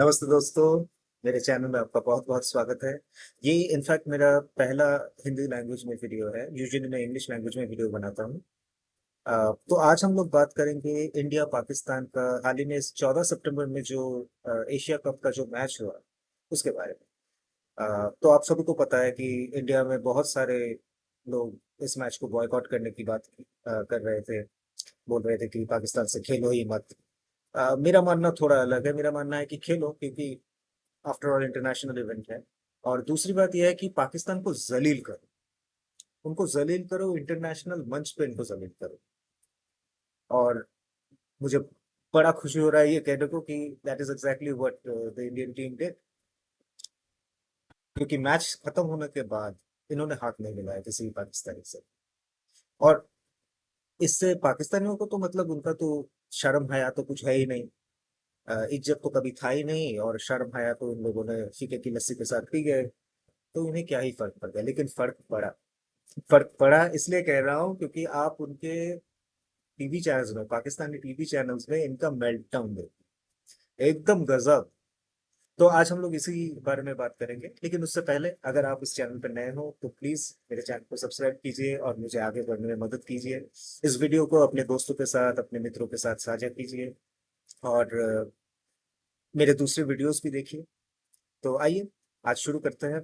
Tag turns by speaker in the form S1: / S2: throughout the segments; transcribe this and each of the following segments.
S1: नमस्ते दोस्तों। मेरे चैनल में आपका बहुत बहुत स्वागत है। ये इनफैक्ट मेरा पहला हिंदी लैंग्वेज में वीडियो है। यूजुअली मैं इंग्लिश लैंग्वेज में वीडियो बनाता हूँ। तो आज हम लोग बात करेंगे इंडिया पाकिस्तान का हाल ही में इस 14 सितंबर में जो एशिया कप का जो मैच हुआ उसके बारे में। तो आप सभी को पता है कि इंडिया में बहुत सारे लोग इस मैच को बॉयकॉट करने की बात कर रहे थे। बोल रहे थे कि पाकिस्तान से खेलो ही मत। मेरा मानना थोड़ा अलग है। मेरा मानना है कि खेलो, क्योंकि आफ्टर ऑल इंटरनेशनल इवेंट है। और दूसरी बात यह है कि पाकिस्तान को जलील करो, उनको जलील करो, इंटरनेशनल मंच पे इनको जलील करो। और मुझे बड़ा खुशी हो रहा है ये कहने को कि that is exactly what the Indian team did. क्योंकि मैच खत्म होने के बाद इन्होंने हाथ नहीं मिलाया किसी भी पाकिस्तानी से। और इससे पाकिस्तानियों को तो मतलब उनका तो शर्म हया तो कुछ है ही नहीं। इज्जत तो कभी था ही नहीं, और शर्म हया तो इन लोगों ने फीके की लस्सी के साथ पी गए। तो उन्हें क्या ही फर्क पड़ गया, लेकिन फर्क पड़ा इसलिए कह रहा हूँ क्योंकि आप उनके टीवी चैनल्स में, पाकिस्तानी टीवी चैनल्स में इनका मेल्टडाउन देखिए, एकदम गजब। तो आज हम लोग इसी बारे में बात करेंगे, लेकिन उससे पहले अगर आप इस चैनल पर नए हो तो प्लीज मेरे चैनल को सब्सक्राइब कीजिए और मुझे आगे बढ़ने में मदद कीजिए। इस वीडियो को अपने दोस्तों के साथ, अपने मित्रों के साथ साझा कीजिए। और मेरे दूसरे वीडियोस भी देखिए। तो आइए आज शुरू करते हैं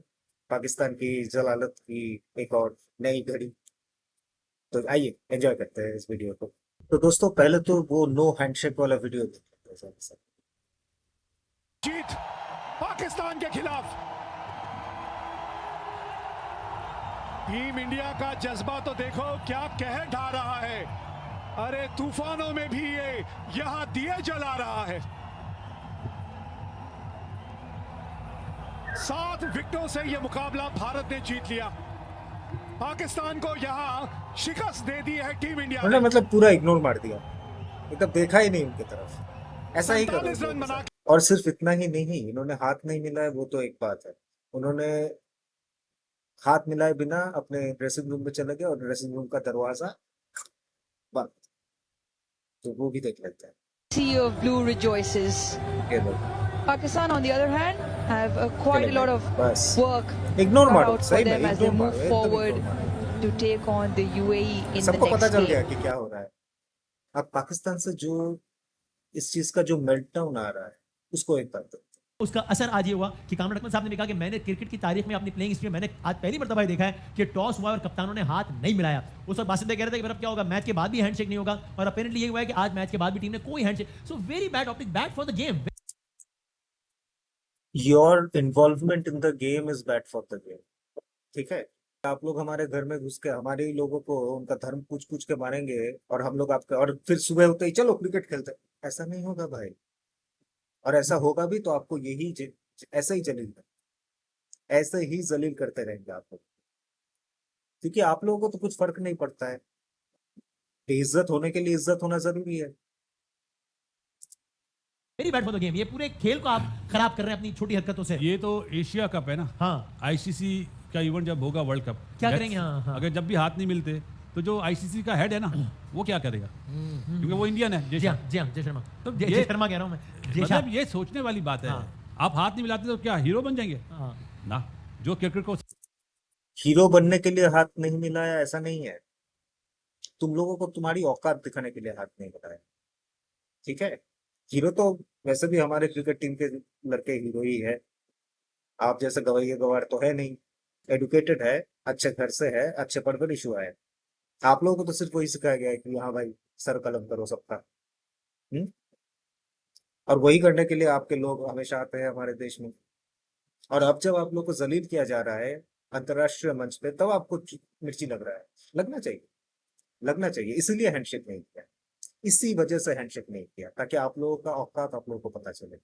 S1: पाकिस्तान की जलालत की एक और नई घड़ी। तो आइए एंजॉय करते हैं इस वीडियो को। तो दोस्तों पहले तो वो नो हैंडशेक वाला वीडियो देख लेते हैं साथ साथ।
S2: जीत पाकिस्तान के खिलाफ। टीम इंडिया का जज्बा तो देखो क्या कह ढा रहा है। अरे तूफानों में भी ये यहां दिए जला रहा है। 7 विकेटों से यह मुकाबला भारत ने जीत लिया। पाकिस्तान को यहां शिकस्त दे दी है टीम इंडिया
S1: उन्होंने
S2: ने।
S1: मतलब पूरा इग्नोर मार दिया, मतलब देखा ही नहीं उनकी तरफ। ऐसा ही करो
S2: 47
S1: इन लोगों
S2: रन
S1: के
S2: बना
S1: साथ। और सिर्फ इतना ही नहीं, इन्होंने हाथ नहीं मिलाया वो तो एक बात है। उन्होंने हाथ मिलाए बिना अपने ड्रेसिंग रूम में चले गए और ड्रेसिंग रूम का दरवाजा बंद। तो वो भी देख लेते हैं।
S3: Sea of blue rejoices.
S1: ये लो,
S3: Pakistan, on the other hand, have quite
S1: चले
S3: a
S1: गए
S3: lot of
S1: बस।
S3: work
S1: इग्नोर
S3: cut
S1: मारो,
S3: out for
S1: सही में
S3: them as they
S1: ignore
S3: move
S1: मारो, एकदम
S3: forward
S1: इग्नोर मारो।
S3: to take on the UAE in the
S1: सबको पता
S3: next
S1: चल गया
S3: game.
S1: कि क्या हो रहा है। अब पाकिस्तान से जो इस चीज का जो मेल्टडाउन आ रहा है उसको एक बार देखते हैं।
S4: उसका असर आज ये हुआ कि कामरान अकमल साहब ने भी कहा कि मैंने क्रिकेट की तारीख में अपनी प्लेइंग हिस्ट्री में मैंने आज पहली मर्तबा देखा है कि टॉस हुआ और कप्तानों ने हाथ नहीं मिलाया। उस वक्त बासित कह रहे थे कि अब क्या होगा, मैच के बाद भी हैंडशेक नहीं होगा, और अपेरेंटली ये हुआ है कि आज मैच के बाद भी टीम ने कोई handshake. So very bad optic, bad for the game.
S1: Your involvement in the game is bad for the game. ठीक है। आप लोग हमारे घर में घुस के हमारे ही लोगों को उनका धर्म पूछ पूछ के मारेंगे, और हम लोग आपके, और फिर सुबह होते ही चलो क्रिकेट खेलते हैं। ऐसा नहीं होगा भाई। और ऐसा होगा भी तो आपको ऐसा ही जलील ऐसे ही जलील करते रहेंगे आप लोग। क्योंकि आप लोगों को तो कुछ फर्क नहीं पड़ता है। बेइज्जत होने के लिए इज्जत होना जरूरी है।
S4: Very bad for the game. ये पूरे खेल को आप खराब कर रहे हैं अपनी छोटी हरकतों से।
S5: ये तो एशिया कप है ना।
S4: हाँ,
S5: आईसीसी का इवेंट जब होगा वर्ल्ड कप,
S4: क्या करेंगे? हाँ, हाँ।
S5: अगर जब भी हाथ नहीं मिलते तो जो आईसीसी का हेड है ना वो क्या करेगा, क्योंकि वो इंडियन है।
S4: जी हाँ, जी हाँ, जय शर्मा।
S5: तो
S4: जय शर्मा कह रहा हूँ मैं, जय शाह।
S5: मतलब ये सोचने वाली बात है।
S4: हाँ।
S5: आप हाथ नहीं मिलाते तो क्या हीरो बन जाएंगे?
S4: हाँ।
S5: ना, जो क्रिकेट को
S1: हीरो बनने के लिए हाथ नहीं मिलाया ऐसा नहीं है। तुम लोगों को तुम्हारी औकात दिखाने के लिए हाथ नहीं मिलाया। ठीक है। हीरो तो वैसे भी हमारे क्रिकेट टीम के लड़के हीरो ही है। आप जैसे गवैये गवार तो है नहीं। एडुकेटेड है, अच्छे घर से है, अच्छे परवरिश हुआ है। आप लोगों को तो सिर्फ वही सिखाया गया है कि हाँ भाई, सर कलम करो सबका। हम्म। और वही करने के लिए आपके लोग हमेशा आते हैं हमारे देश में। और अब जब आप लोग को जलील किया जा रहा है अंतरराष्ट्रीय मंच पे, तब आपको मिर्ची लग रहा है। लगना चाहिए, लगना चाहिए। इसीलिए हैंडशेक नहीं किया, इसी वजह से हैंडशेक नहीं किया, ताकि आप लोगों का औकात आप लोगों को पता चले।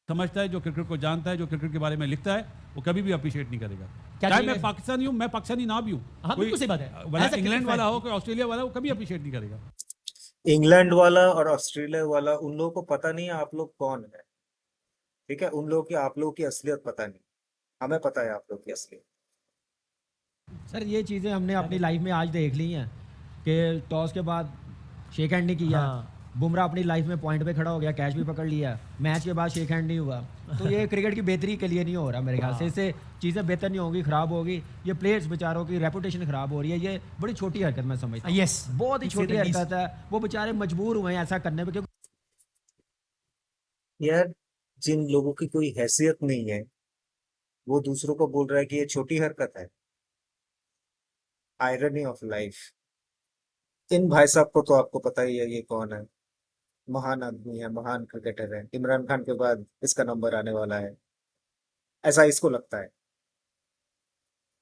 S5: समझता है, जो क्रिकेट को जानता है, जो क्रिकेट के बारे में लिखता है, वो कभी भी अप्रिशिएट नहीं करेगा।
S4: क्या
S5: चाहे
S4: चाहिए?
S5: मैं पाकिस्तानी हूँ, मैं पाकिस्तानी ना भी हूँ,
S4: हाँ, बिल्कुल सही बात है।
S5: भला
S4: As a
S5: इंग्लैंड
S4: cricket
S5: वाला
S4: fan,
S5: हो, कोई ऑस्ट्रेलिया वाला हो, कभी अप्रिशिएट नहीं करेगा।
S1: इंग्लैंड वाला और ऑस्ट्रेलिया वाला, उन लोगों को पता नहीं है आप लोग कौन है। ठीक है। उन लोगों की, आप लोगों की असलियत पता नहीं। हमें पता है आप लोग की असलियत।
S6: सर ये चीज़ें हमने अपनी लाइफ में आज देख ली हैं कि टॉस के बाद शेक हैंड नहीं किया,
S4: हाँ।
S6: बुमराह अपनी लाइफ में पॉइंट पे खड़ा हो गया, कैच भी पकड़ लिया, मैच के बाद शेक हैंड नहीं हुआ। तो ये क्रिकेट की बेहतरी के लिए नहीं हो रहा मेरे ख्याल से। इससे चीज़ें बेहतर नहीं होंगी, खराब होगी। ये प्लेयर्स बेचारों की रेपुटेशन खराब हो रही है। ये बड़ी छोटी हरकत मैं समझता हूँ।
S4: Yes,
S6: बहुत ही
S4: to say
S6: छोटी
S4: the least.
S6: हरकत है। वो बेचारे मजबूर हुए हैं ऐसा करने पे, क्योंकि
S1: यार जिन लोगों की कोई हैसियत नहीं है वो दूसरों को बोल रहा है कि ये छोटी हरकत है। Irony of life. इन भाई साहब को तो आपको पता ही है ये कौन है। महान आदमी है, महान क्रिकेटर है। इमरान खान के बाद इसका नंबर आने वाला है, ऐसा इसको लगता है।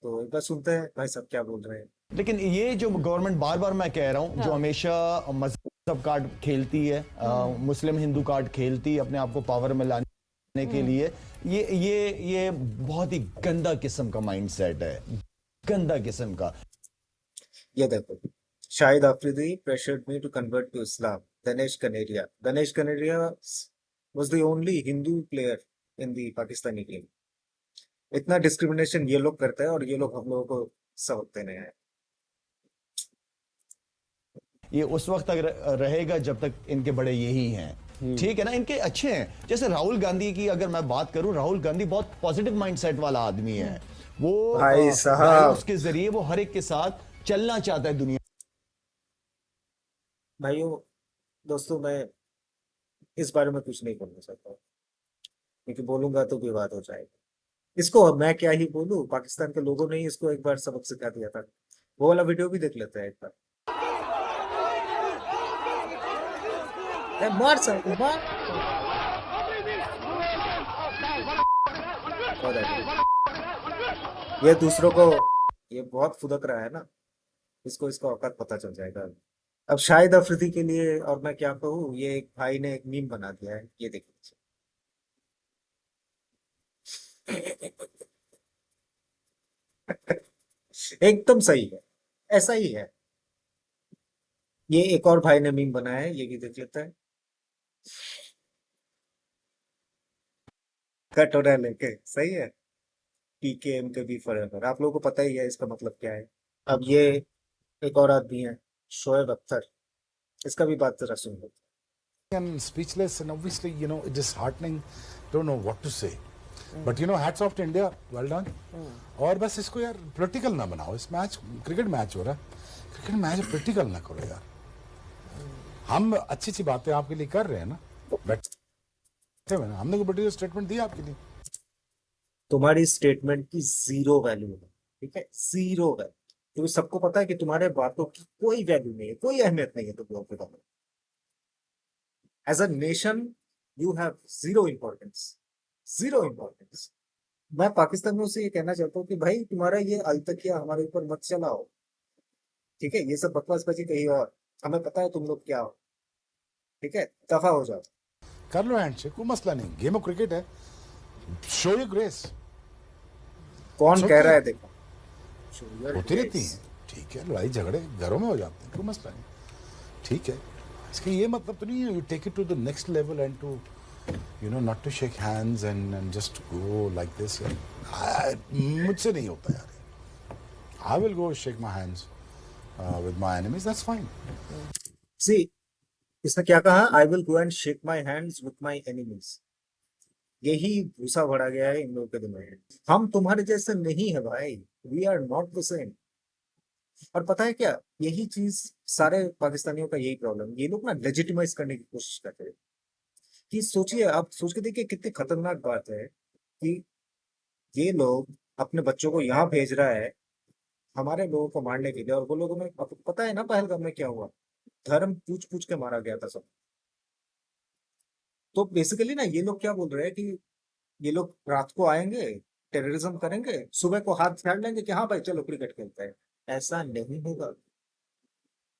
S1: तो एक बार सुनते हैं भाई साहब क्या बोल रहे हैं।
S7: लेकिन ये जो गवर्नमेंट बार बार मैं कह रहा हूँ, जो हमेशा मजहब कार्ड खेलती है, मुस्लिम हिंदू कार्ड खेलती है अपने आप को पावर में लाने के लिए, ये बहुत ही गंदा किस्म का माइंडसेट है, गंदा किस्म का।
S1: ये देखो, Shahid Afridi pressured me to convert to Islam. Danesh Kaneria was the only Hindu player in the Pakistani team. इतना डिस्क्रिमिनेशन ये लोग करते हैं और ये लोग हम लोगों को सबक देने हैं।
S7: ये उस वक्त तक रहेगा जब तक इनके बड़े यही हैं, ठीक है ना। इनके अच्छे हैं, जैसे राहुल गांधी की अगर मैं बात करूं, राहुल गांधी बहुत पॉजिटिव माइंडसेट वाला आदमी है। वो
S1: भाई साहब,
S7: dialogues के जरिए वो हर एक के साथ चलना चाहता है दुनिया।
S1: भाइयों दोस्तों, मैं इस बारे में कुछ नहीं बोलना चाहता हूँ क्योंकि बोलूंगा तो विवाद हो जाएगा। इसको मैं क्या ही बोलूं, पाकिस्तान के लोगों ने ही इसको एक बार सबक सिखा दिया था। वो वाला वीडियो भी देख लेते हैं एक बार। मार सर मार। ये दूसरों को, ये बहुत फुदक रहा है ना, इसको इसका औकात पता चल जाएगा। अब शाहिद अफरीदी के लिए और मैं क्या कहूँ, ये एक भाई ने एक मीम बना दिया है, ये देख लीजिए। एकदम सही है, ऐसा ही है। ये एक और भाई ने मीम बनाया है, ये भी देख लेता है। कटोरा लेके, सही है। पीकेएम के बी फॉरएवर, आप लोगों को पता ही है इसका मतलब क्या है। अब ये एक और आदमी है, शोएब अख्तर, इसका भी बात जरा सुन लो।
S8: And speechless, and obviously, disheartening. Don't know what to say. But hats off to India. Well done. और बस इसको यार पॉलिटिकल ना बनाओ। इस मैच, क्रिकेट मैच हो रहा है, क्रिकेट मैच पॉलिटिकल ना करो यार। हम अच्छी अच्छी बातें आपके लिए कर रहे हैं ना, बैठे हुए ना, हमने कोई पॉलिटिकल स्टेटमेंट दिया आपके लिए?
S1: तुम्हारी स्टेटमेंट की जीरो वैल्यू है, ठीक है, जीरो वैल्यू। क्योंकि सबको पता है कि तुम्हारे बातों की कोई वैल्यू नहीं है, कोई अहमियत नहीं है तुम लोगों के पास। As a nation you have zero importance, zero importance. मैं पाकिस्तानियों से ये कहना चाहता हूँ कि भाई तुम्हारा ये अलतकिया हमारे ऊपर मत चलाओ, ठीक है। ये सब बकवासबाजी कहीं और, हमें पता है तुम लोग क्या हो, ठीक है, दफा हो जाओ।
S8: कर लो हैंडशेक, कोई मसला नहीं, गेम ऑफ क्रिकेट है, शो योर ग्रेस।
S1: कौन
S8: It's
S1: कह
S8: okay.
S1: रहा है, देखो Show your
S8: होती रहती
S1: grace.
S8: हैं, ठीक है, लड़ाई झगड़े घरों में हो जाते हैं, कोई मसला नहीं, ठीक है। इसका ये मतलब तो नहीं है you take it to the next level and to not to shake hands and just go like this. मुझसे नहीं होता यार। I will go shake my hands with my enemies, that's fine.
S1: See, इसने क्या कहा, I will go and shake my hands with my enemies. यही भूसा भरा गया है इन लोगों के दिमाग में। हम तुम्हारे जैसे नहीं है भाई, we are not the same. और पता है क्या, यही चीज सारे पाकिस्तानियों का यही प्रॉब्लम, ये लोग ना लेजिटिमाइज करने की कोशिश करते हैं। कि सोचिए, आप सोच के देखिए कितनी खतरनाक बात है कि ये लोग अपने बच्चों को यहाँ भेज रहा है हमारे लोगों को मारने के लिए, और वो लोगों में, आपको पता है ना पहलगाम में क्या हुआ, धर्म पूछ पूछ के मारा गया था सब। तो बेसिकली ना ये लोग क्या बोल रहे हैं कि ये लोग रात को आएंगे, टेररिज्म करेंगे, सुबह को हाथ छाड़ लेंगे कि हाँ भाई चलो क्रिकेट खेलते हैं। ऐसा नहीं होगा,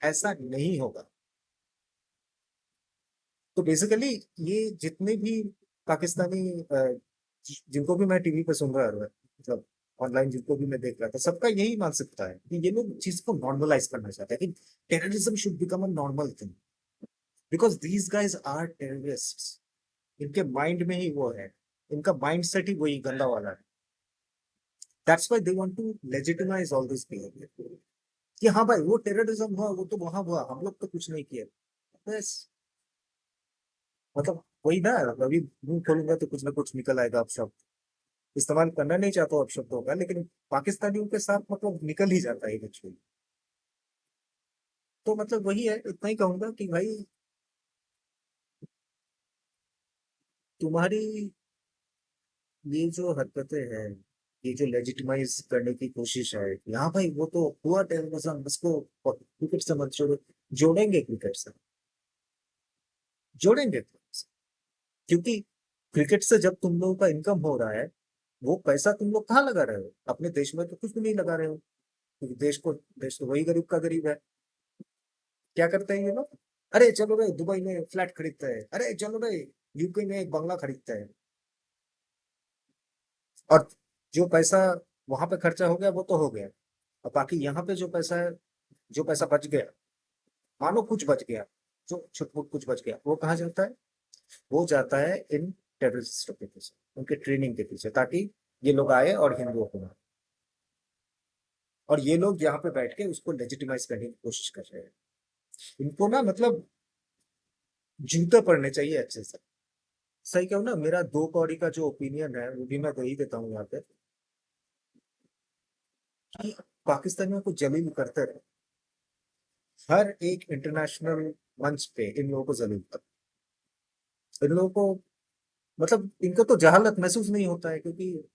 S1: ऐसा नहीं होगा। तो बेसिकली ये जितने भी पाकिस्तानी जिनको भी मैं टीवी पे सुन रहा था, मतलब ऑनलाइन जिनको भी मैं देख रहा था, सबका यही मानसिकता है कि ये लोग चीज को नॉर्मलाइज करना चाहते हैं कि terrorism should become a normal thing because these guys are terrorists. इनके माइंड में ही वो है, इनका माइंड सेट ही वही गंदा वाला है। That's why they want to legitimize all this behaviour कि हाँ भाई वो टेररिज्म हुआ, वो तो वहां हुआ, हम लोग तो कुछ नहीं किया। बस मतलब वही ना, अभी मुंह खोलूंगा तो कुछ ना कुछ निकल आएगा अपशब्द। इस्तेमाल करना नहीं चाहता हूँ अपशब्दों का, लेकिन पाकिस्तानियों के साथ मतलब निकल ही जाता है इवेंचुअली। तो मतलब वही है, इतना ही कहूंगा कि भाई तुम्हारी ये जो हरकतें हैं, ये जो लेजिटिमाइज करने की कोशिश है यहाँ भाई, वो तो हुआ टेररिज्म, उसको क्रिकेट से मत जोड़ो। जोड़ेंगे क्रिकेट से, जोड़ेंगे क्रिकेट से। क्योंकि क्रिकेट से जब तुम लोगों का इनकम हो रहा है, वो पैसा तुम लोग कहाँ लगा रहे हो? अपने देश में तो कुछ भी नहीं लगा रहे हो, क्योंकि देश तो वही गरीब का गरीब है। क्या करते हैं ये लोग? अरे चलो रे दुबई में फ्लैट खरीदते हैं, अरे चलो रे यूके में एक बंगला खरीदते हैं, और जो पैसा वहां पे खर्चा हो गया वो तो हो गया। और बाकी यहाँ पे जो पैसा है, जो पैसा बच गया, मानो कुछ बच गया, जो छुटपुट कुछ बच गया, वो कहाँ जाता है? वो जाता है इन टेररिस्टों के पीछे, उनके ट्रेनिंग के पीछे, ताकि ये लोग आए और हिंदुओं को मारे। और ये लोग यहाँ पे बैठ के उसको लेजिटिमाइज करने की कोशिश कर रहे हैं। इनको ना मतलब जूते पड़ने चाहिए अच्छे से। सही कहूँ ना, मेरा दो कौड़ी का जो ओपिनियन है वो भी मैं दे ही देता हूँ यहाँ पे, कि पाकिस्तानियों को जलील करते रहे, हर एक इंटरनेशनल मंच पे इन लोगों को जलील कर, इन लोगों को मतलब इनको तो जहालत महसूस नहीं होता है, क्योंकि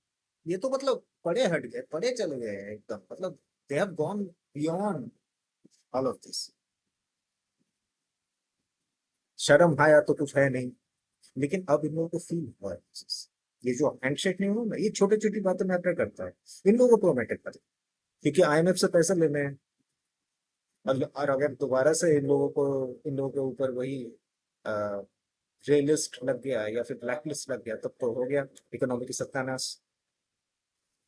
S1: ये तो मतलब पड़े हट गए, पड़े चले गए हैं एकदम, मतलब they have gone beyond all of this. शर्म हाया तो कुछ है नहीं, लेकिन अब इन लोगों को फील हुआ है चीज़। ये जो हैंडशेक नहीं हुआ ना, ये छोटी छोटी बातें मैटर करता है, इन लोगों को मैटर करे, क्योंकि आईएमएफ से पैसे लेने हैं। और अगर दोबारा से इन लोगों के ऊपर वही ग्रे लिस्ट लग गया या फिर ब्लैक लिस्ट लग गया, तब तो हो गया इकोनॉमी की सत्यानाश।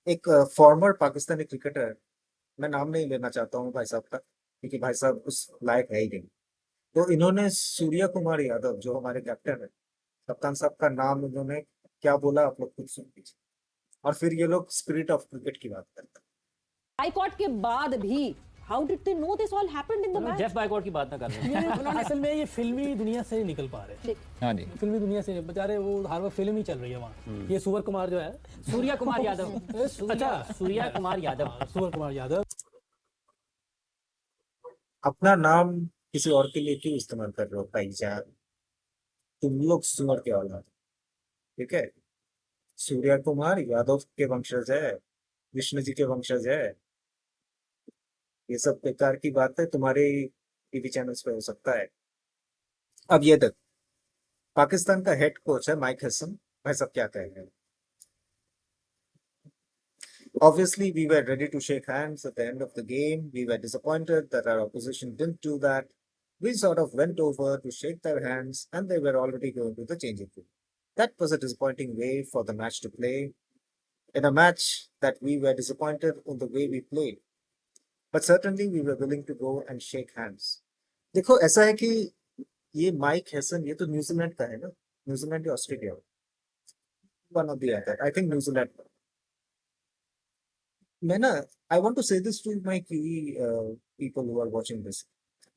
S1: एक फॉर्मर पाकिस्तानी क्रिकेटर, मैं नाम नहीं लेना चाहता हूँ भाई साहब का, क्योंकि भाई साहब उस लायक है ही नहीं, तो इन्होंने सूर्या कुमार यादव जो हमारे कैप्टन है, कप्तान साहब का नाम इन्होंने क्या बोला आप लोग खुद सुन लीजिए, और फिर ये लोग स्पिरिट ऑफ क्रिकेट की बात करते हैं।
S9: बाइकआउट के बाद भी how did they know this all happened in the match?
S10: Jeff boycott की बात ना कर रहे
S11: ये असल में ये फिल्मी दुनिया से निकल पा रहे हैं।
S10: हाँ जी,
S11: फिल्मी दुनिया से बेचारे, वो हर वक्त फिल्म ही चल रही है वहाँ। ये सूर्य कुमार जो है,
S10: सूर्या कुमार यादव। अच्छा, सूर्या कुमार यादव।
S11: सूर्य कुमार यादव
S1: अपना नाम किसी और के लिए क्यों इस्तेमाल कर रहे हो भाईजान? तुम लोग सुअर के औलाद, ठीक है? सूर्या कुमार यादव के वंशज है, विष्णु जी के वंशज है। ये सब बेकार की बात है, तुम्हारे टीवी चैनल्स पे हो सकता है। अब ये देख, पाकिस्तान का हेड कोच है माइक हेसन, भाई सब क्या कह रहे हैं? Obviously, we were ready to shake hands at the end of the game. We were disappointed that our opposition didn't do that. We sort of went over to shake their hands, and they were already going to the changing room. That was a disappointing way for the match to play. In a match that we were disappointed in the way we played. But certainly we were willing to go and shake hands. देखो ऐसा है कि ये Mike Hesson, ये तो New Zealand का है ना, न्यूजीलैंड या Australia, one of the other, I think New Zealand. मैं ना, I want to say this to my Kiwi people who are watching this,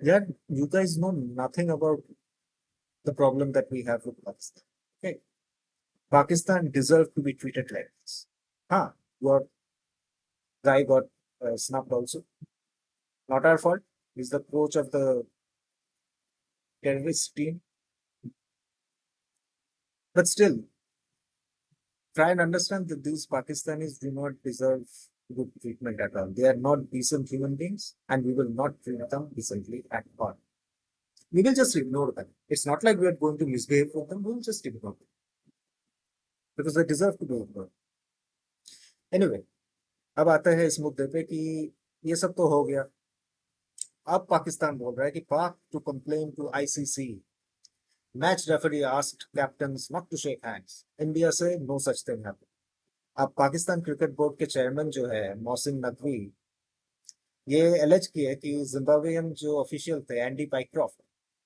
S1: that you guys know nothing about the problem that we have with Pakistan. Okay, Pakistan deserve to be treated like this. Huh, your guy got snubbed also, not our fault. He's the coach of the terrorist team, but still try and understand that these Pakistanis do not deserve good treatment at all. They are not decent human beings, and we will not treat them decently at all. We will just ignore them. It's not like we are going to misbehave with them. We will just ignore them because they deserve to be ignored. Anyway, अब आता है इस मुद्दे पे कि ये सब तो हो गया। अब पाकिस्तान बोल रहा है कि Pak to complain to ICC. Match referee asked captains not to shake hands. India से नो सच थिंग हैपेंड। अब पाकिस्तान क्रिकेट बोर्ड के चेयरमैन जो है मोहसिन नकवी, ये एलेज किया कि जिम्बाब्वेन जो ऑफिशियल थे एंडी पाइक्रॉफ्ट,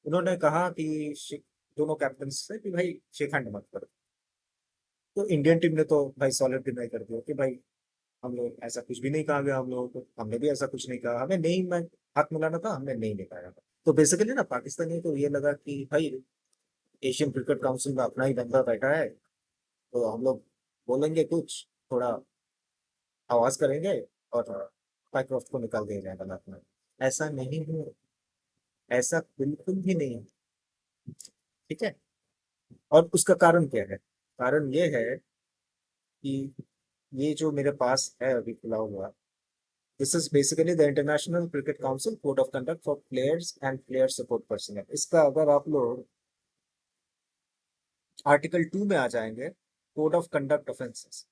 S1: उन्होंने कहा कि दोनों कैप्टन से कि भाई शेक हैंड मत करो। तो इंडियन टीम ने तो भाई सॉलिड डिनाई कर दिया कि भाई हम लोग ऐसा कुछ भी नहीं कहा गया, हम लोगों को, हमने भी ऐसा कुछ नहीं कहा, हमें नहीं, मैं हाथ मिलाना था, हमने नहीं निकाला। तो बेसिकली ना पाकिस्तानी को ये लगा कि भाई एशियन क्रिकेट काउंसिल में अपना ही बंदा बैठा है, तो हम लोग बोलेंगे कुछ, थोड़ा आवाज करेंगे और पाइक्रॉफ्ट को निकाल दिया जाएगा मैच में। ऐसा नहीं है, ऐसा बिल्कुल भी नहीं है, ठीक है। और उसका कारण क्या है? कारण ये है कि ये जो मेरे पास है अभी खुला हुआ, this is basically the international cricket council code of conduct for players and player support personal. इसका अगर आप लोग आर्टिकल 2 में आ जाएंगे, कोड ऑफ कंडक्ट ऑफेंसेस,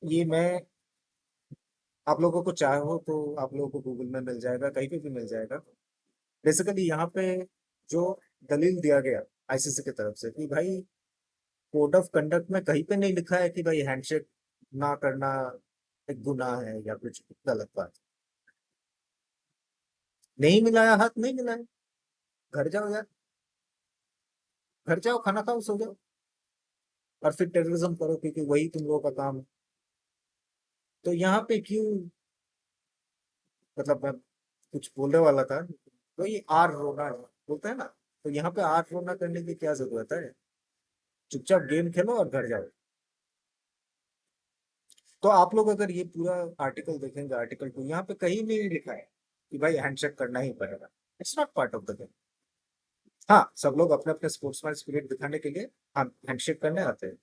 S1: ये मैं आप लोगों को चाहो तो आप लोगों को गूगल में मिल जाएगा, कहीं पे भी मिल जाएगा। बेसिकली यहाँ पे जो दलील दिया गया आईसीसी की तरफ से कि भाई कोड ऑफ कंडक्ट में कहीं पे नहीं लिखा है कि भाई हैंडशेक ना करना एक गुनाह है या कुछ गलत बात। नहीं मिलाया हाथ, नहीं मिलाया, घर जाओ यार, घर जाओ, खाना खाओ, सो जाओ, और फिर टेररिज्म करो, क्योंकि वही तुम लोगों का काम है। तो यहाँ पे क्यों, मतलब मैं कुछ बोलने वाला था, तो ये आर रोना बोलते हैं ना, तो यहाँ पे आर रोना करने की क्या जरूरत है? चुपचाप गेम खेलो और घर जाओ। तो आप लोग अगर ये पूरा आर्टिकल देखेंगे, आर्टिकल 2, यहाँ पे कहीं भी नहीं लिखा है कि भाई हैंडशेक करना ही पड़ेगा। It's not part of the game. हाँ, सब लोग अपने अपने स्पोर्ट्समैन स्पिरिट दिखाने के लिए हैंडशेक करने आते हैं।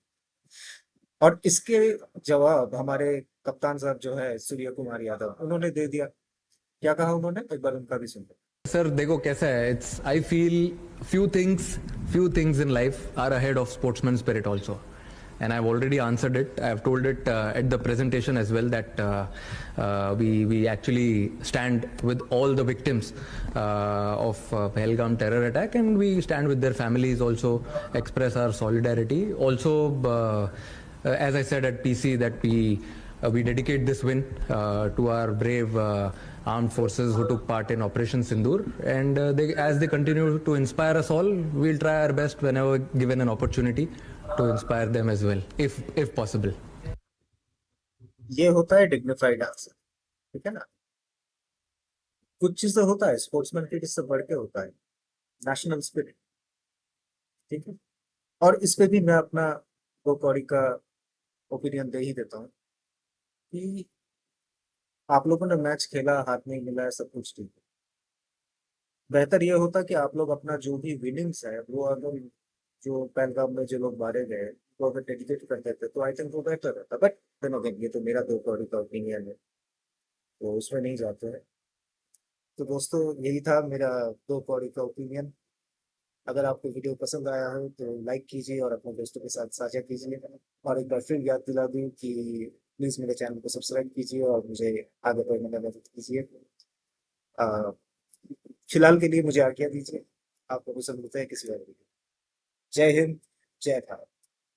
S1: और इसके जवाब हमारे कप्तान साहब जो है सूर्य कुमार यादव, उन्होंने दे दिया। क्या कहा उन्होंने, एक बार उनका भी सुनते।
S12: सर देखो कैसा है, it's I feel few things in life are ahead of sportsman spirit also, and I've already answered it. I've told it at the presentation as well that we actually stand with all the victims of Pahalgam terror attack, and we stand with their families, also express our solidarity. Also, as I said at PC, that we dedicate this win to our brave armed forces who took part in Operation Sindoor, and as they continue to inspire us all, we'll try our best whenever given an opportunity to inspire them as well, if possible.
S1: ये होता है dignified answer, ठीक है ना। कुछ चीजें होता है स्पोर्ट्समैन के इससे बढ़ के होता है नेशनल स्पिरिट, ठीक है। और इस पे भी मैं अपना दो कौड़ी का ओपिनियन दे ही देता हूँ कि आप लोगों ने मैच खेला, हाथ नहीं मिला, सब कुछ ठीक है। बेहतर ये होता कि आप लोग अपना जो भी विनिंग्स है वो अगर जो पहलगाम में जो लोग मारे गए वो अगर डेडिकेट कर देते तो आई थिंक वो बेहतर रहता। बट देन अगेन ये तो मेरा दो कौड़ी का ओपिनियन है, तो उसमें नहीं जाते हैं। तो दोस्तों यही था मेरा दो कौड़ी का ओपिनियन। अगर आपको वीडियो पसंद आया हो तो लाइक कीजिए और अपने दोस्तों के साथ साझा कीजिए। और एक बार फिर याद दिला दूं कि प्लीज़ मेरे चैनल को सब्सक्राइब कीजिए और मुझे आगे बढ़ने में मदद कीजिए। फिलहाल के लिए मुझे आज्ञा दीजिए, आप लोगों से मिलते हैं किसी और वीडियो। जय हिंद, जय भारत।